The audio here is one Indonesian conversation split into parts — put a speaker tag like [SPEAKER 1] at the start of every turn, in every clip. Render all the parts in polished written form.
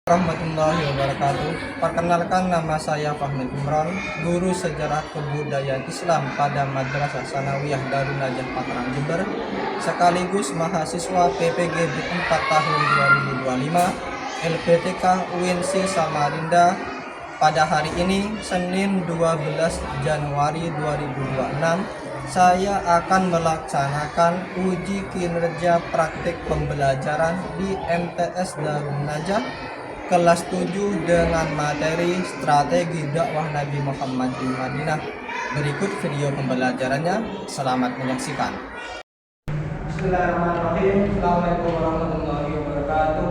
[SPEAKER 1] Warahmatullahi wabarakatuh. Perkenalkan, nama saya Fahmi Imran, guru sejarah kebudayaan Islam pada Madrasah Sanawiyah Darun Najah Pakrang Jember, sekaligus mahasiswa PPGB 4 tahun 2025 LPTK UINSI Samarinda. Pada hari ini, Senin 12 Januari 2026, saya akan melaksanakan uji kinerja praktik pembelajaran di MTS Darun Najah kelas 7 dengan materi strategi dakwah Nabi Muhammad di Madinah. Berikut video pembelajarannya. Selamat menyaksikan. Bismillahirrahmanirrahim. Assalamualaikum warahmatullahi wabarakatuh.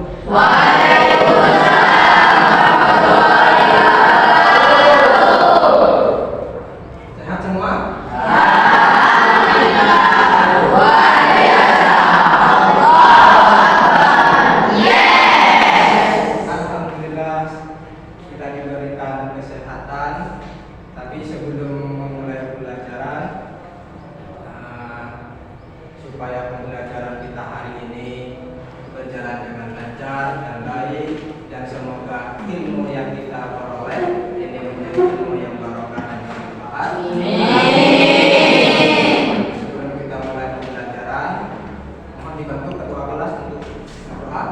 [SPEAKER 1] Sehat semua? Kita diberikan kesehatan, tapi sebelum memulai pembelajaran, supaya pembelajaran kita hari ini berjalan dengan lancar dan baik, dan semoga ilmu yang kita peroleh ini menjadi ilmu yang barokah dan bermanfaat. Sebelum kita mulai pembelajaran, mohon dibantu ketua kelas untuk berdoa.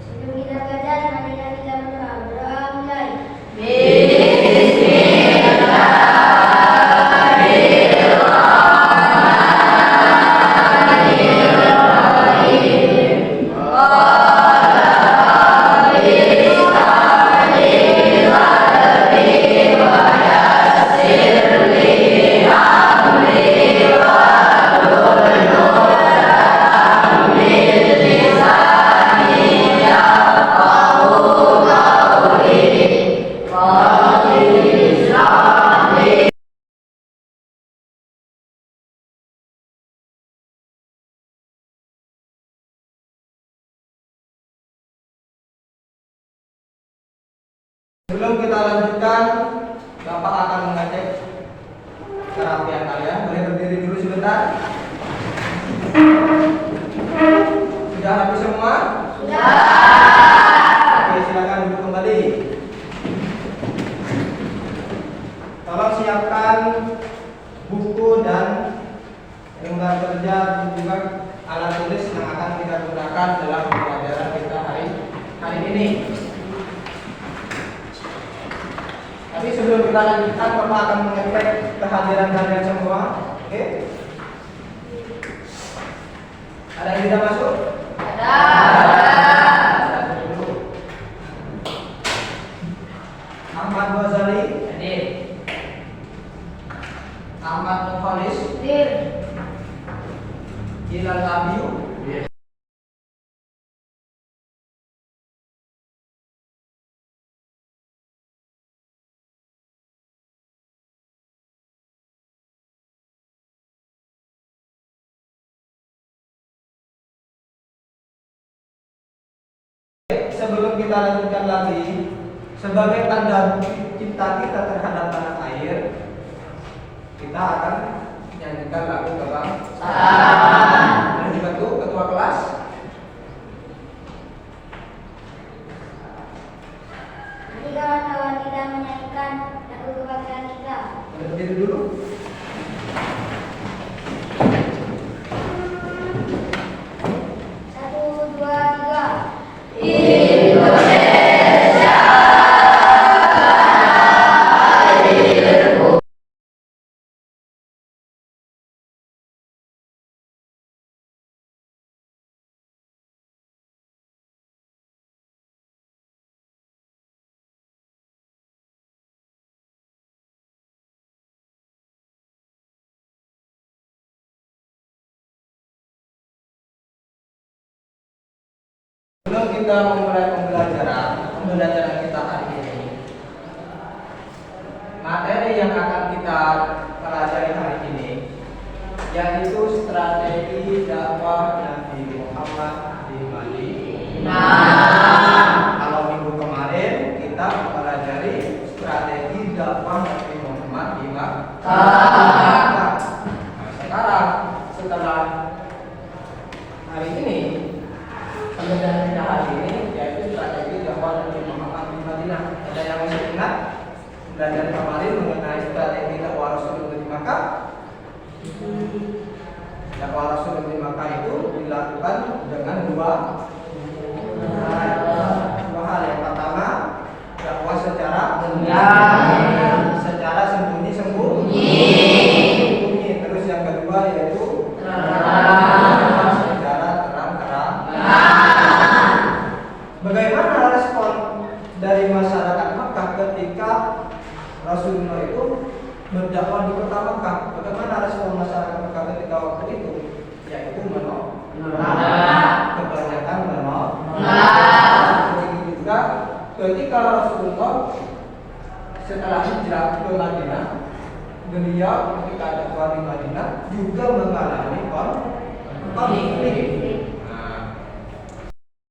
[SPEAKER 2] Sebelum kita belajar, mari kita berdoa. Berdoa mulai.
[SPEAKER 1] Sebelum kita lanjutkan, Bapak akan mengecek kerapian kalian. Boleh berdiri dulu sebentar. Sudah habis semua?
[SPEAKER 2] Sudah.
[SPEAKER 1] Oke, silakan duduk kembali. Tolong siapkan buku dan lembar kerja dan juga alat tulis yang akan kita gunakan dalam pembelajaran kita hari ini. Tapi sebelum kita lanjutkan, Bapak akan mengecek kehadiran kalian semua. Oke? Ada yang tidak masuk?
[SPEAKER 2] Ada.
[SPEAKER 1] Ahmad Ghazali,
[SPEAKER 2] Hadir.
[SPEAKER 1] Ahmad Mukhalis,
[SPEAKER 2] Hadir.
[SPEAKER 1] Hilal Abiu, sebelum kita lanjutkan lagi, sebagai tanda bukti cinta kita terhadap tanah air, kita akan menyanyikan lagu kebangsaan. Boleh dibantu ketua kelas?
[SPEAKER 2] Mari kawan-kawan kita menyanyikan lagu kebangsaan kita.
[SPEAKER 1] Boleh berdiri dulu.
[SPEAKER 2] Satu, dua, tiga.
[SPEAKER 1] Sebelum kita memulai pembelajaran kita hari ini, materi yang akan kita pelajari hari ini yaitu strategi dakwah Nabi Muhammad di Madinah. Kalau minggu kemarin kita mempelajari strategi dakwah Nabi Muhammad di Makkah. Nah, sekarang setelah hari ini pembelajaran kita hari ini yaitu strategi dakwah Nabi Muhammad di Madinah. Ada yang masih ingat pembelajaran kemarin mengenai strategi dakwah Rasulullah di Makkah? Dakwah Rasulullah di Makkah itu dilakukan dengan dua hal. Yang pertama, dakwah secara sembunyi. Terus yang kedua yaitu secara terang-terang. Bagaimana respon dari masyarakat Makkah ketika Rasulullah itu berdakwah di kota Makkah? Bagaimana respon masyarakat Makkah ketika waktu itu? Yaitu menolak. Kebanyakan menolak. Begitu juga ketika Rasulullah setelah hijrah ke Madinah, beliau ketika dakwah di Madinah juga mengalami konflik.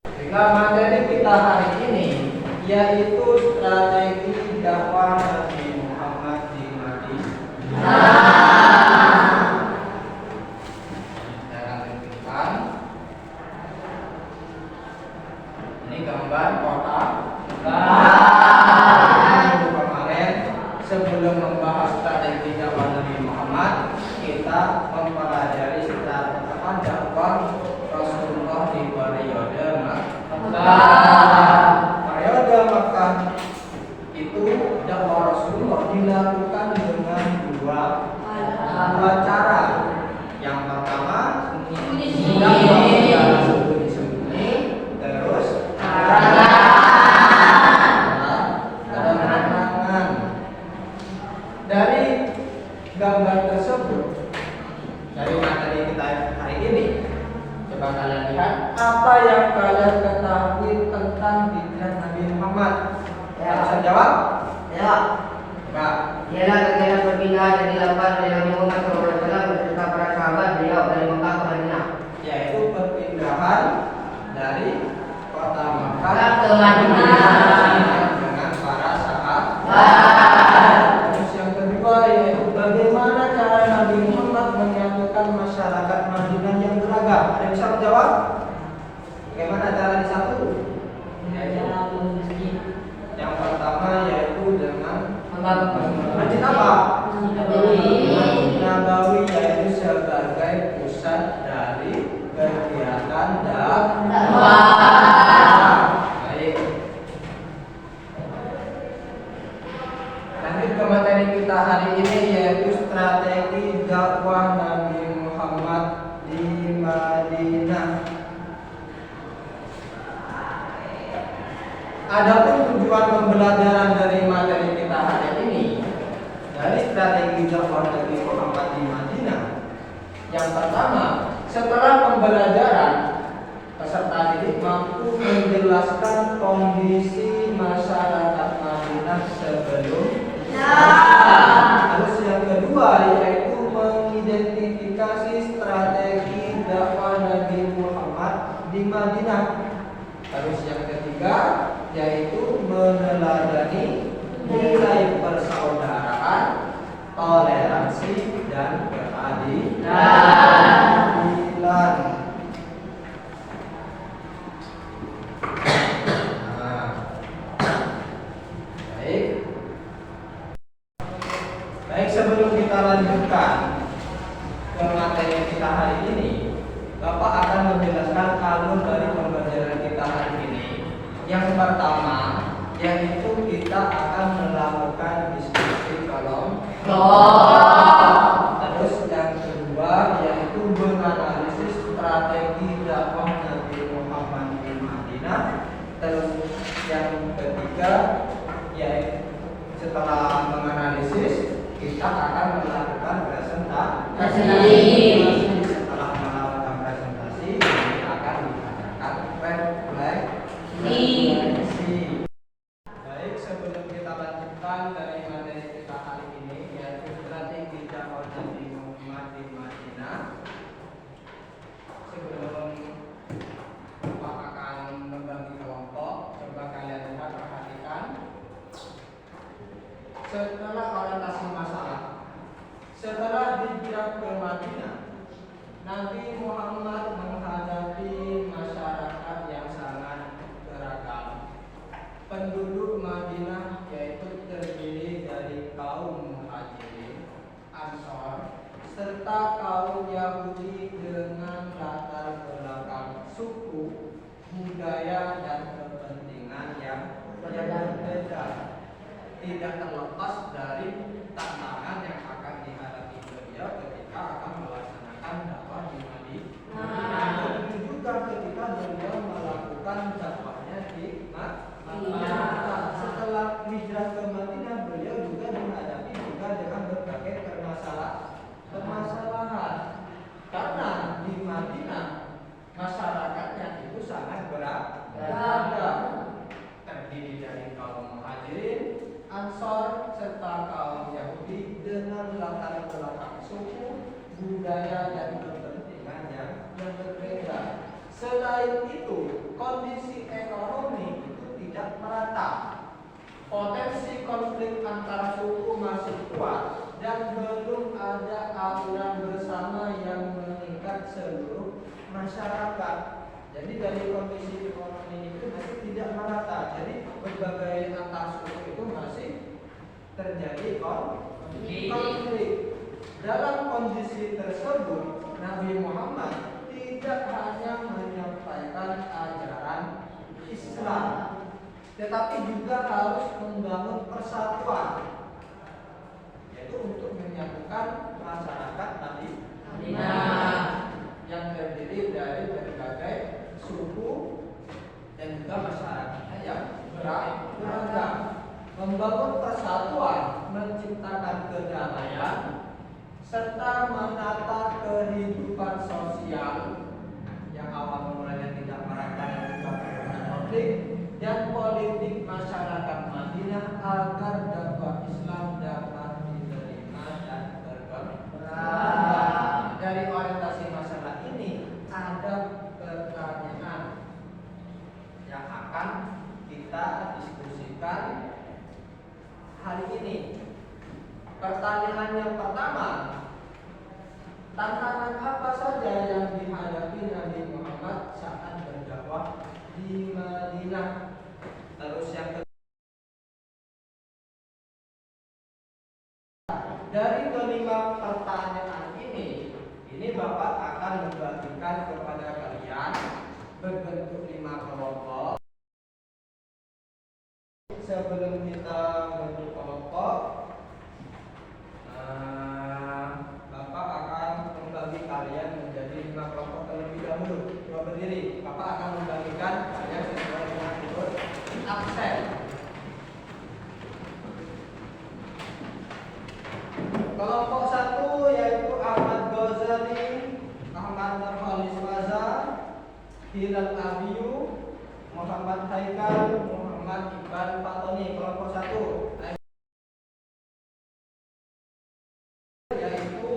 [SPEAKER 1] Sehingga materi kita hari ini yaitu strategi dakwah Nabi Muhammad di Madinah. Ini gambar kota. Kemarin sebelum membahas strategi dakwah Nabi Muhammad, kita mempelajari strategi dakwah Rasulullah di periode Periode Makkah itu dakwah Rasulullah dilakukan dengan dua cara. Yang pertama, dakwah secara sembunyi, terus terang-terangan. Dari gambar tersebut, dari materi kita hari ini, coba kalian lihat apa yang kalian ketahui tentang hijrah Nabi Muhammad. Bisa jawab?
[SPEAKER 3] Ya.
[SPEAKER 1] Coba.
[SPEAKER 3] Ialah kegiatan perpindahan yang dilakukan oleh Nabi Muhammad SAW beserta para sahabat beliau dari Mekah ke Madinah.
[SPEAKER 1] Yaitu perpindahan dari kota Makkah
[SPEAKER 3] ke Madinah
[SPEAKER 1] dengan para sahabat.
[SPEAKER 3] Terus
[SPEAKER 1] yang kedua yaitu bagaimana cara Nabi Muhammad menyatukan masyarakat Madinah yang beragam. Ada yang bisa menjawab? Bagaimana cara disatu? Yang pertama yaitu dengan masjid apa? Masjid Nabawi, yaitu sebagai pusat dari kegiatan dakwah. Baik. Lanjut ke materi kita hari ini yaitu strategi dakwah Nabi Muhammad di Madinah. Adapun tujuan pembelajaran dari materi kita hari ini dari strategi dakwah Nabi Muhammad di Madinah. Yang pertama, setelah pembelajaran, peserta didik mampu menjelaskan kondisi masyarakat Madinah sebelumnya. Terus yang kedua yaitu mengidentifikasi strategi dakwah Nabi Muhammad di Madinah. Terus yang ketiga yaitu meneladani nilai persaudaraan, toleransi, dan keadilan. Baik, sebelum kita lanjutkan ke materi kita hari ini, Bapak akan menjelaskan alur dari pembelajaran kita hari ini. Yang pertama, yaitu kita akan melakukan diskusi kelompok. Terus yang kedua yaitu menganalisis strategi dakwah Nabi Muhammad di Madinah. Terus yang ketiga yaitu setelah menganalisis kita akan melakukan presentasi. Setelah melakukan presentasi, kita akan mengadakan refleksi. Baik, sebelum kita lanjutkan dari materi kita hari ini yaitu strategi dakwah Nabi Muhammad di Madinah. Sebelum Bapak akan membagi kelompok, coba kalian lihat, perhatikan. Setelah orientasi masalah, setelah hijrah ke Madinah, tidak terlepas dari tantangan yang akan dihadapi beliau ketika akan melaksanakan dakwah di Madinah. Begitu juga ketika beliau melakukan dakwahnya di Madinah. Setelah hijrah ke Madinah, beliau juga dihadapi juga dengan berbagai permasalahan. Karena di Madinah masyarakatnya itu sangat beragam, terdiri dari kaum Muhajirin, Ansor, serta kaum Yahudi dengan latar belakang suku, budaya, dan kepentingan yang berbeda. Selain itu, kondisi ekonomi itu tidak merata. Potensi konflik antar suku masih kuat dan belum ada aturan bersama yang mengikat seluruh masyarakat. Jadi dari kondisi ekonomi itu masih tidak merata. Jadi berbagai antar suku itu masih terjadi konflik. Dalam kondisi tersebut, Nabi Muhammad tidak hanya menyampaikan ajaran Islam, tetapi juga harus membangun persatuan, yaitu untuk menyatukan masyarakat Madinah yang terdiri dari berbagai suku dan juga masyarakatnya yang beragam. Membangun persatuan, menciptakan kedamaian, serta menata kehidupan sosial yang awal mulanya tidak merata dan juga penuh konflik, dan politik masyarakat Madinah agar dakwah Islam dapat diterima dan berkembang. Dari orientasi masalah ini ada pertanyaan yang akan kita diskusikan hari ini. Pertanyaan yang pertama, tantangan apa saja yang dihadapi Nabi Muhammad saat berdakwah di Madinah? Terus yang kedua, dari kelima pertanyaan ini Bapak akan membagikan kepada kalian berbentuk 5 kelompok. Sebelum kita bentuk kelompok, Bapak akan membagi kalian menjadi 5 kelompok terlebih dahulu. Coba berdiri. Bapak akan membagikan kalian sesuai dengan urut absen. Kelompok 1 yaitu Ahmad Ghazali, Ahmad Nurholis Maza, Hilal Abiyu, Muhammad Haikal, Muhammad Iqbal Fatoni. Kelompok 1 yaitu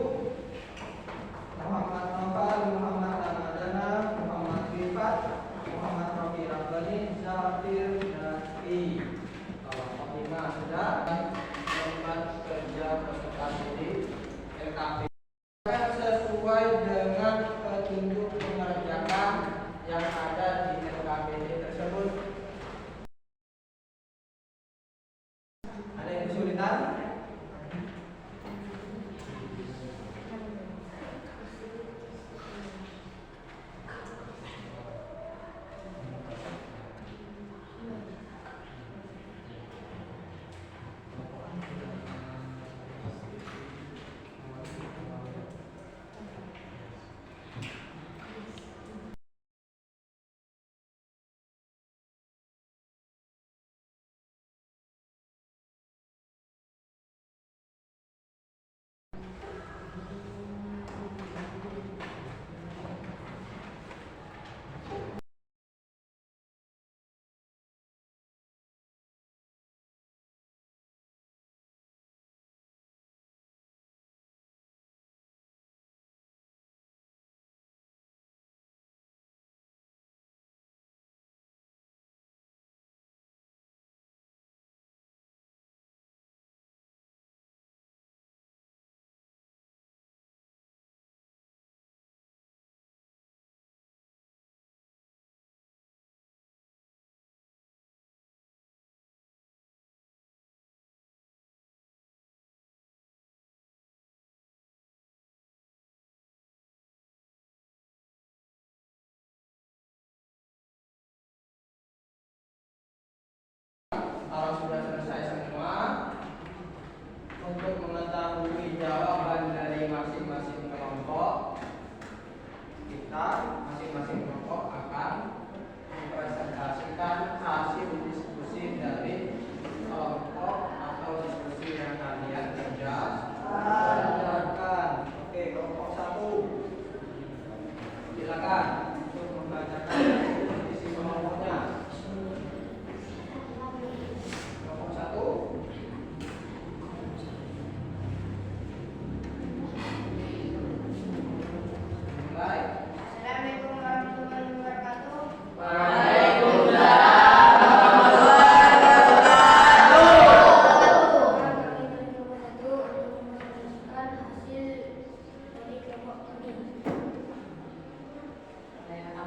[SPEAKER 1] Muhammad Nopal, Muhammad Ramadana, Muhammad Rifat, Muhammad Rofi Rabbani, Zafir Nafi. Kelompok 5 sudah membuat kerja peserta didik LKP sesuai dengan petunjuk pengerjaan yang ada di LKPD tersebut. Ada yang kesulitan?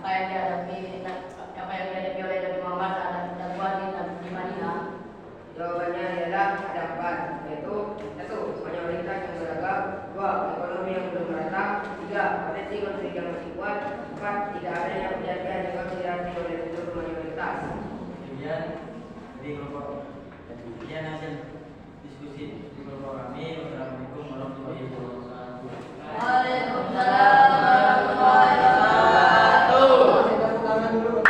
[SPEAKER 3] apa yang dihadapi oleh Nabi Muhammad saat dakwah di Madinah? Jawabannya adalah ada 4, yaitu 1. Mayoritas yang beragam, 2. Ekonomi yang belum merata, 3. Potensi konflik yang masih kuat, 4. Tidak adanya perjanjian yang konsiderasi oleh seluruh mayoritas.
[SPEAKER 4] Demikian hasil diskusi di kelompok kami. Wassalamualaikum warahmatullahi wabarakatuh.
[SPEAKER 3] Waalaikumsalam warahmatullahi wabarakatuh.
[SPEAKER 1] Tepuk tangan dulu.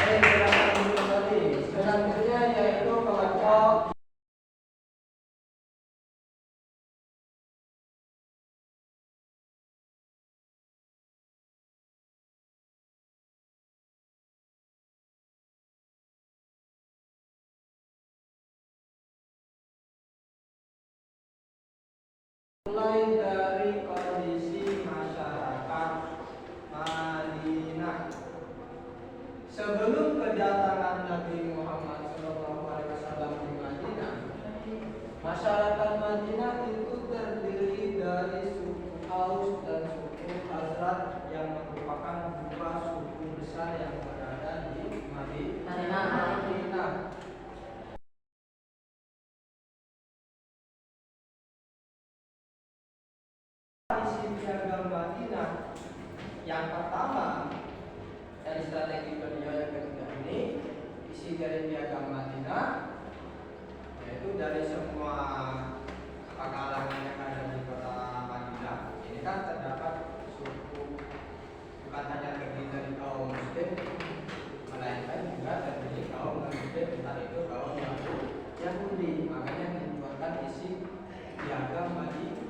[SPEAKER 1] Baik, silakan dulu kembali. Selanjutnya yaitu kelompok mulai dari kondisi masyarakat Madinah. Sebelum kedatangan Nabi Muhammad SAW di Madinah, masyarakat Madinah itu terdiri dari suku Aus dan suku Khazraj yang merupakan 2 suku besar yang berada di Madinah. Isi piagam Madinah yang pertama dari strategi beliau yang ketiga ini, isi dari piagam Madinah yaitu dari semua kalangan yang ada di kota Madinah. Ini kan terdapat suku bukan hanya terdiri dari kaum Muslim, melainkan juga terdiri kaum non-Muslim, entah itu kaum Yahudi. Makanya dikeluarkan isi piagam Madinah.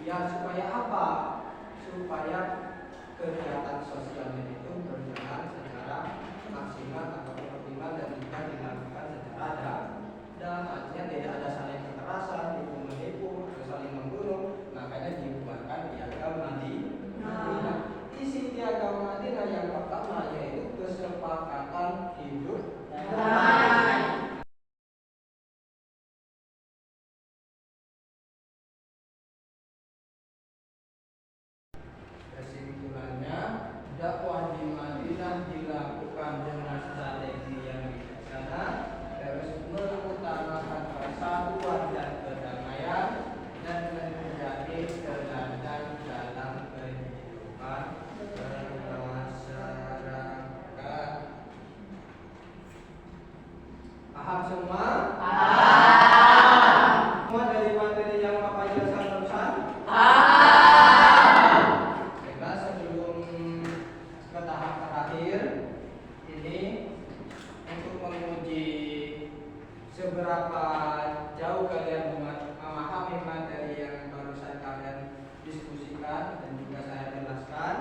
[SPEAKER 1] Ya supaya apa? Supaya kegiatan sosialnya itu berjalan secara maksimal atau optimal dan juga dilakukan secara artinya tidak ada saling kekerasan, menipu, atau saling membunuh. Makanya dibuatkan piagam Madinah. Isi piagam Madinah yang pertama yaitu kesepakatan hidup damai. Kesimpulannya, dakwah di Madinah dilakukan dengan strategi yang bijaksana, terus mengutamakan persatuan dan kedamaian, dan menjadi teladan dalam kehidupan bermasyarakat. Paham semua? Semua dari materi yang Bapak jelaskan barusan? Sebelum ke tahap terakhir ini untuk menguji seberapa jauh kalian memahami materi yang barusan kalian diskusikan dan juga saya jelaskan.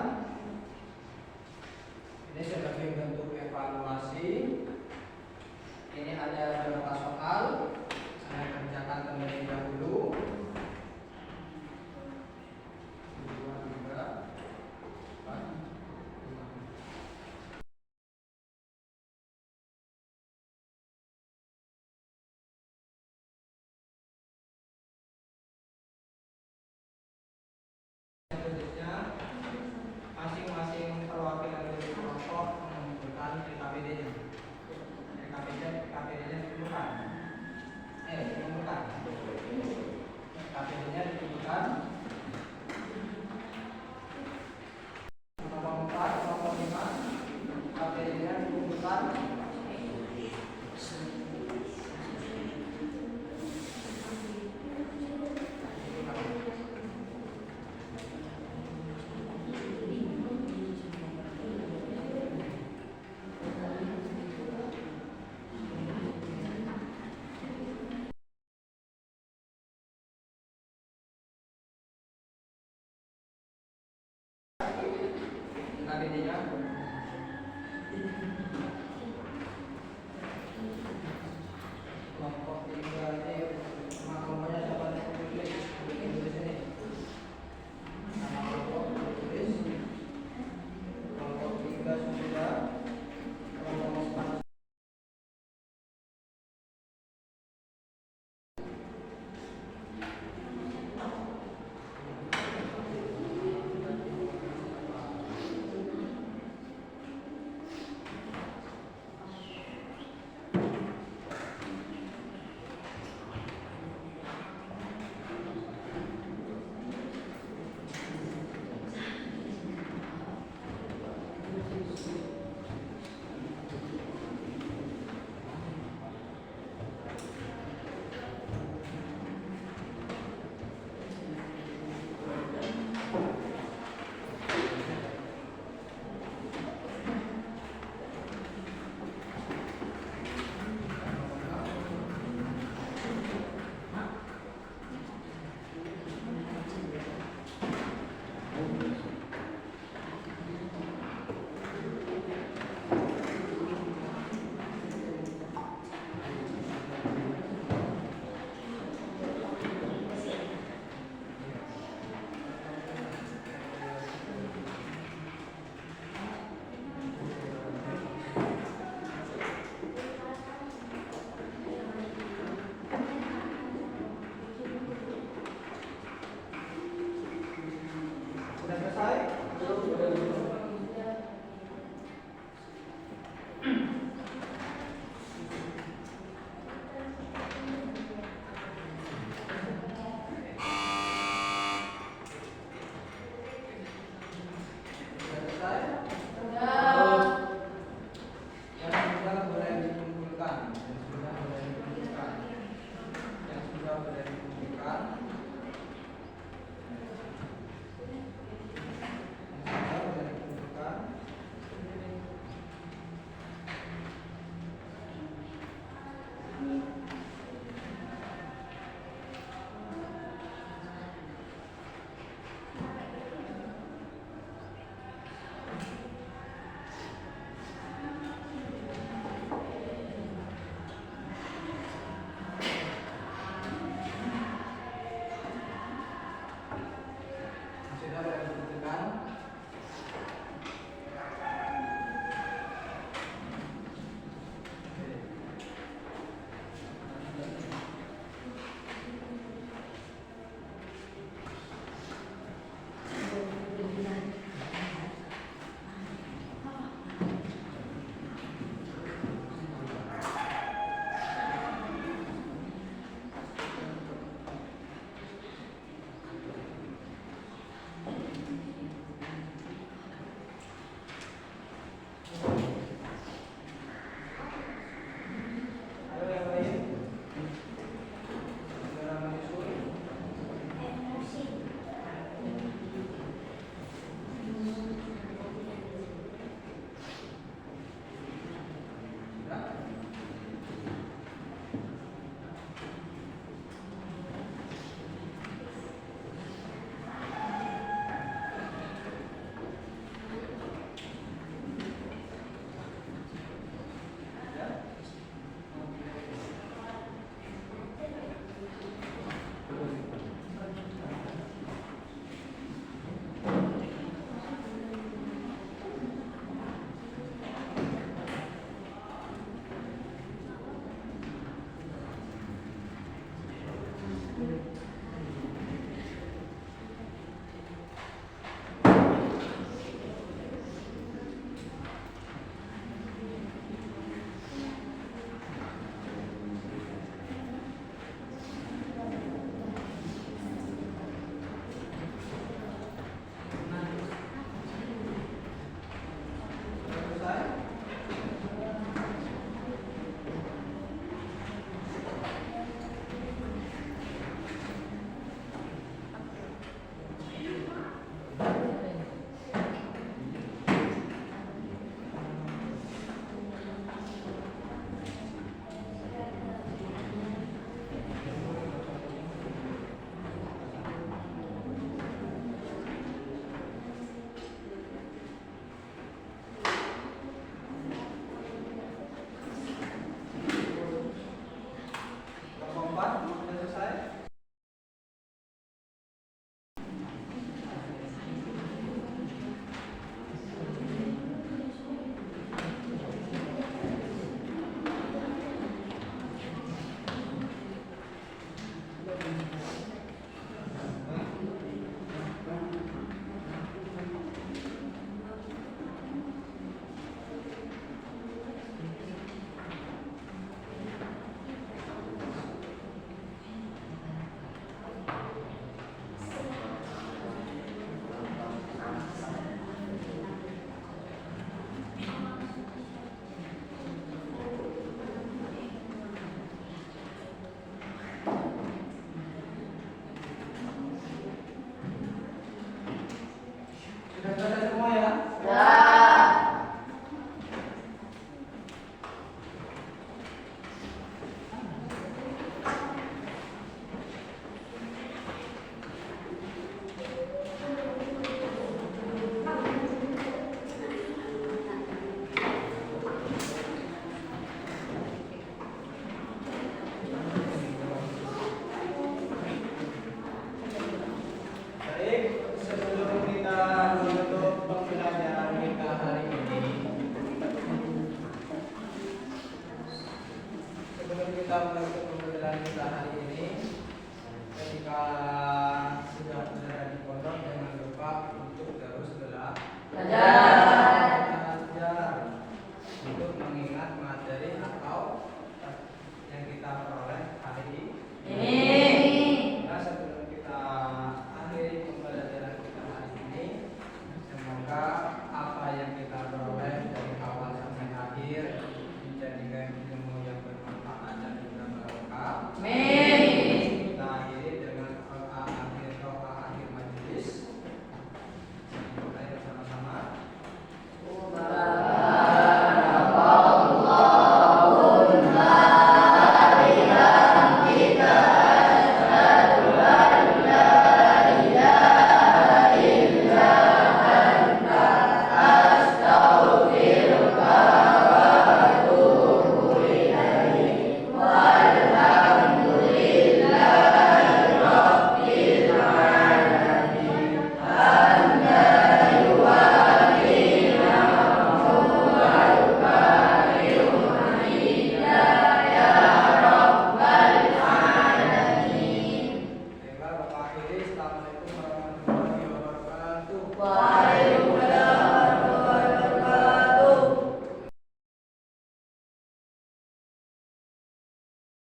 [SPEAKER 1] Ini sebagai bentuk evaluasi. Ini ada beberapa soal saya kerjakan terlebih dahulu. 2, 3, 4, 5. Selanjutnya, masing-masing perwakilan dari kelompok menunjukkan PKPD-nya. PKPD-nya ditunjukkan. PKPD-nya ditunjukkan. Nomor 4, nomor 5, PKPD-nya ditunjukkan. PKPD-nya kelompok 3 ini kelompoknya siapa yang tulis ini? Nama kelompok tulis. Kelompok 3 sudah. Kelompok 4 kelompok
[SPEAKER 3] Sudah selesai semua.